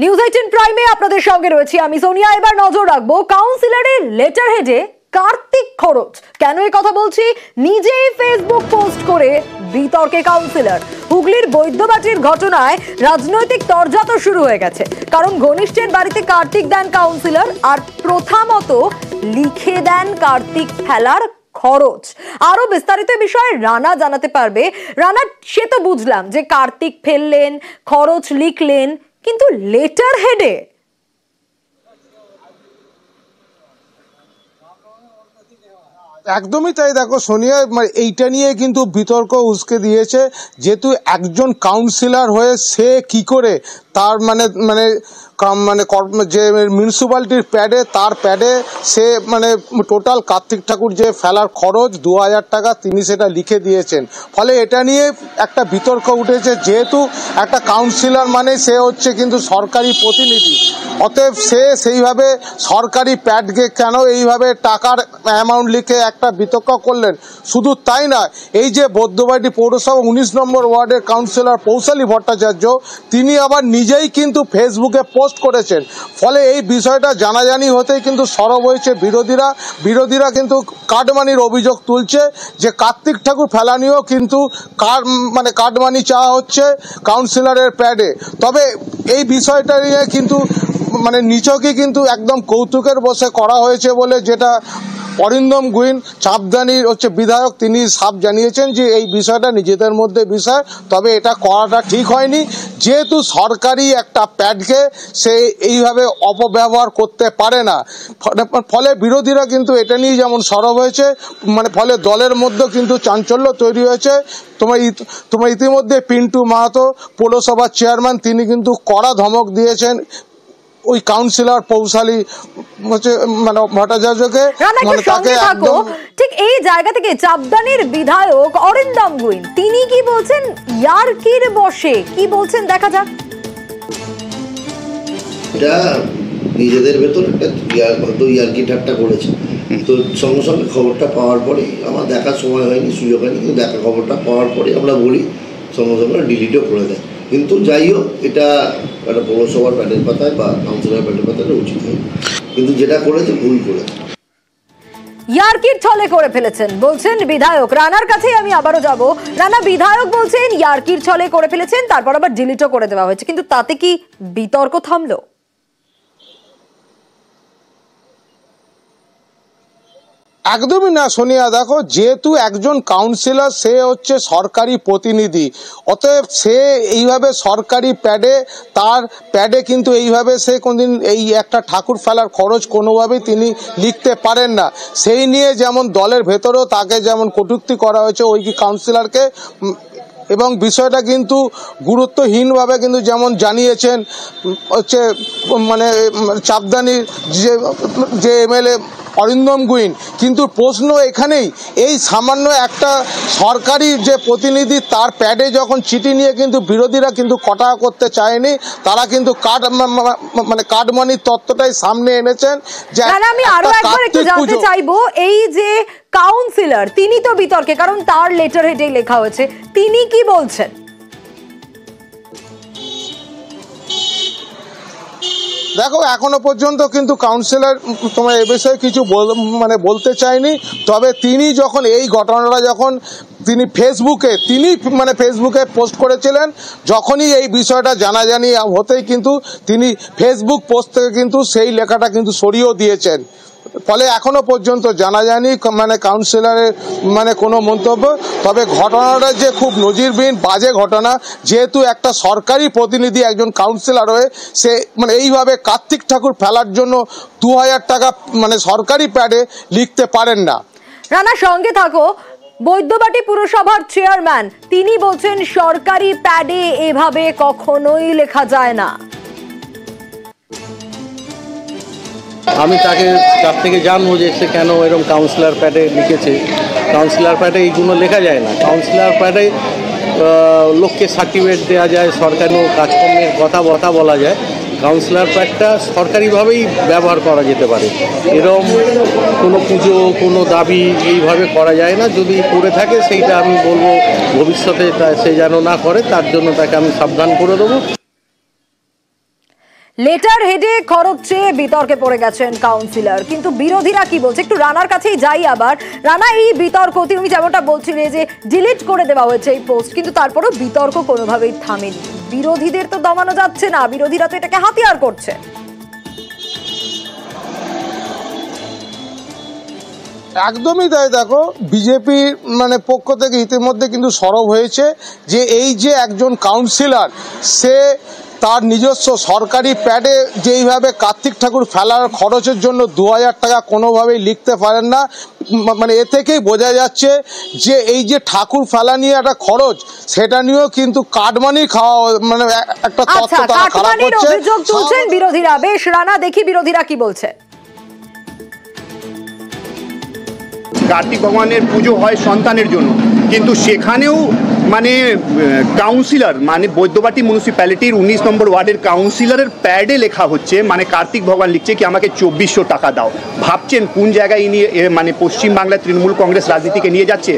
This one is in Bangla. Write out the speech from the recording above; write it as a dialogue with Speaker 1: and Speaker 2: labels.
Speaker 1: নিউজ 18 প্রাইমে আপনাদের সঙ্গে রয়েছি আমি সোনিয়া। এবার নজর রাখবো কাউন্সিলরের লেটার হেডে কার্তিক খরচ। কেন এই কথা বলছি? নিজেই ফেসবুক পোস্ট করে বিতর্কে কাউন্সিলর। হুগলির বৈদ্যবাটির ঘটনায় রাজনৈতিক তরজা শুরু হয়ে গেছে, কারণ ঘনিষ্ঠের বাড়িতে কার্তিক দেন কাউন্সিলর আর প্রথামত লিখে দেন কার্তিক ফেলার খরচ। আরো বিস্তারিত বিষয়ে রানা জানাতে পারবে। রানা, সে তো বুঝলাম যে কার্তিক ফেললেন, খরচ লিখলেন, কিন্তু লেটার হেডে
Speaker 2: একদমই তাই। দেখো সোনিয়া, এইটা নিয়ে কিন্তু বিতর্ক উস্কে দিয়েছে, যেহেতু একজন কাউন্সিলর হয়ে সে কি করে তার যে মিউনিসিপ্যালিটির প্যাডে, তার প্যাডে সে টোটাল কার্তিক ঠাকুর যে ফেলার খরচ 2000 টাকা তিনি সেটা লিখে দিয়েছেন। ফলে এটা নিয়ে একটা বিতর্ক উঠেছে, যেহেতু একটা কাউন্সিলর সে হচ্ছে কিন্তু সরকারি প্রতিনিধি, অতএব সে সেইভাবে সরকারি প্যাডকে কেন এইভাবে টাকার অ্যামাউন্ট লিখে একটা বিতর্ক করলেন। শুধু তাই না, এই যে বৈদ্যবাটি পৌরসভা 19 নম্বর ওয়ার্ডের কাউন্সিলর পৌশালী ভট্টাচার্য, তিনি আবার নিজেই কিন্তু ফেসবুকে পোস্ট করেছেন। ফলে এই বিষয়টা জানাজানি হতেই কিন্তু সরব হয়েছে বিরোধীরা কিন্তু কাটমানির অভিযোগ তুলছে যে কার্তিক ঠাকুর ফেলা নিয়েও কিন্তু কাটমানি চাওয়া হচ্ছে কাউন্সিলরের প্যাডে। তবে এই বিষয়টা নিয়ে কিন্তু নিছকই কিন্তু একদম কৌতুকের বসে করা হয়েছে বলে, যেটা অরিন্দম গুইন চাপদানির বিধায়ক, তিনি সাফ জানিয়েছেন যে এই বিষয়টা নিজেদের মধ্যে বিষয়, তবে এটা করাটা ঠিক হয়নি, যেহেতু সরকারি একটা প্যাডকে সে এইভাবে অপব্যবহার করতে পারে না। ফলে বিরোধীরা কিন্তু এটা নিয়ে যেমন সরব হয়েছে, ফলে দলের মধ্যে কিন্তু চাঞ্চল্য তৈরি হয়েছে। তোমার ইতিমধ্যে পিন্টু মাহাতো পৌরসভার চেয়ারম্যান, তিনি কিন্তু কড়া ধমক দিয়েছেন ওই কাউন্সিলর পৌশালী ভট্টাচার্যকে।
Speaker 1: ঠিক এই জায়গা থেকে চাপদানির বিধায়ক অরিন্দম গুইন তিনি কি বলছেন, ইয়ার্কির বসে কি বলছেন, দেখা যাক।
Speaker 3: এটা নিজেদের ভেতর একটা ইয়ার্কি ঠাট্টা করেছে, তো সঙ্গে সঙ্গে খবরটা পাওয়ার পরে আমার দেখার সময় হয়নি, সুযোগ হয়নি, কিন্তু দেখা খবরটা পাওয়ার পরে আমরা বলি, সঙ্গে সঙ্গে ডিলিটও করে দেয়। কিন্তু যাই হোক, এটা একটা পৌরসভার প্যাডের পাতায় বা কাউন্সিলর প্যাডের পাতায় উচিত হয়, কিন্তু যেটা করেছে ভুল করেছে।
Speaker 1: ইয়ার্কির ছলে করে ফেলেছেন বলছেন বিধায়ক। রানার কাছে আমি আবারও যাব। রানা, বিধায়ক বলছেন ইয়ার্কির ছলে করে ফেলেছেন, তারপর আবার ডিলিটও করে দেওয়া হয়েছে, কিন্তু তাতে কি বিতর্ক থামলো?
Speaker 2: একদমই না সোনিয়া। দেখো, যেহেতু একজন কাউন্সিলর সে হচ্ছে সরকারি প্রতিনিধি, অতএব সে এইভাবে সরকারি প্যাডে, তার প্যাডে কিন্তু এইভাবে সে কোনদিন এই একটা ঠাকুর ফেলার খরচ কোনোভাবেই তিনি লিখতে পারেন না। সেই নিয়ে যেমন দলের ভেতরেও তাকে যেমন কটূক্তি করা হয়েছে ওই কাউন্সিলরকে, এবং বিষয়টা কিন্তু গুরুত্বহীনভাবে কিন্তু যেমন জানিয়েছেন চাপদানির যে এমএলএ অরিন্দম গুইন। কিন্তু প্রশ্ন এখানেই, এই সামান্য একটা সরকারি যে প্রতিনিধি তার প্যাডে যখন চিঠি নিয়ে কিন্তু বিরোধীরা কিন্তু কটাক্ষ করতে চায়নি, তারা কিন্তু কাটমানির তত্ত্বটাই সামনে এনেছেন। যে
Speaker 1: আমি আরো একবার একটু জানতে চাইবো, এই যে কাউন্সিলর তিনি তো বিতর্কে, কারণ তার লেটার হেডে লেখা হয়েছে, তিনি কি বলছেন?
Speaker 2: দেখো, এখনো পর্যন্ত কিন্তু কাউন্সিলর তোমার এ বিষয়ে কিছু বলতে চাইনি। তবে তিনি যখন এই ঘটনাটা যখন তিনি ফেসবুকে পোস্ট করেছিলেন, যখনই এই বিষয়টা জানাজানি হতেই কিন্তু তিনি ফেসবুক পোস্ট থেকে কিন্তু সেই লেখাটা কিন্তু সরিয়েও দিয়েছেন। ফলে এখনো পর্যন্ত জানা যায়নি কাউন্সিলরের কোনো মন্তব্য। তবে ঘটনাটা যে খুব নজিরবিহীন বাজে ঘটনা, যেহেতু একটা সরকারি প্রতিনিধি একজন কাউন্সিলর হয়ে সে এইভাবে কার্তিক ঠাকুর ফেলার জন্য 2000 টাকা সরকারি প্যাডে লিখতে পারেন না।
Speaker 1: রানা, সঙ্গে থাকো। বৈদ্যবাটি পুরসভার চেয়ারম্যান তিনি বলছেন সরকারি প্যাডে এভাবে কখনোই লেখা যায় না।
Speaker 4: আমি তার থেকে জানবো যে সে কেন এরকম কাউন্সিলর প্যাডে লিখেছে। কাউন্সিলর প্যাডে এইগুলো লেখা যায় না। কাউন্সিলর প্যাডে লোককে সার্টিফিকেট দেওয়া যায়, সরকারি কাজকর্মের কথা বলা যায়। কাউন্সিলর প্যাডটা সরকারিভাবেই ব্যবহার করা যেতে পারে। এরকম কোনো পুজো, কোনো দাবি এইভাবে করা যায় না। যদি করে থাকে সেইটা আমি বলবো ভবিষ্যতে সে যেন না করে, তার জন্য তাকে আমি সাবধান করে দেবো।
Speaker 1: লেটার হেডে খরচ চেয়ে বিতর্কে পড়ে গেছেন কাউন্সিলর, কিন্তু বিরোধীরা কি বলছে একটু রানার কাছেই যাই। আবার রানা, এই বিতর্ক তুমি যেমনটা বলছিলে যে ডিলিট করে দেওয়া হয়েছে এই পোস্ট, কিন্তু তারপরেও বিতর্ক কোনোভাবেই থামেনি। বিরোধীদের তো দমানো যাচ্ছে না, বিরোধীরা তো এটাকে হাতিয়ার করছে।
Speaker 2: একদমই তাই। দেখো, বিজেপির পক্ষ থেকে ইতিমধ্যে কিন্তু সরব হয়েছে যে এই যে একজন কাউন্সিলর সে তার নিজস্ব সরকারি প্যাডে যেইভাবে কার্তিক ঠাকুর ফেলার খরচের জন্য 2000 টাকা কোনোভাবেই লিখতে পারেন না, এ থেকেই বোঝা যাচ্ছে যে এই যে ঠাকুর ফেলা নিয়ে একটা খরচ, সেটা নিয়েও কিন্তু কাটমানি খাওয়া একটা তথ্য তারা খারাপ করছে।
Speaker 1: অভিযোগ তুলছেন বিরোধীরা। বেশ রানা, দেখি বিরোধীরা কি বলছে।
Speaker 5: কার্তিক ভগবানের পুজো হয় সন্তানের জন্য, কিন্তু সেখানেও কাউন্সিলর বৈদ্যবাটি মিউনিসিপ্যালিটির 19 নম্বর ওয়ার্ডের কাউন্সিলরের প্যাডে লেখা হচ্ছে, কার্তিক ভগবান লিখছে কি আমাকে 2400 টাকা দাও। ভাবছেন কোন জায়গায় নিয়ে পশ্চিমবাংলায় তৃণমূল কংগ্রেস রাজনীতিকে নিয়ে যাচ্ছে।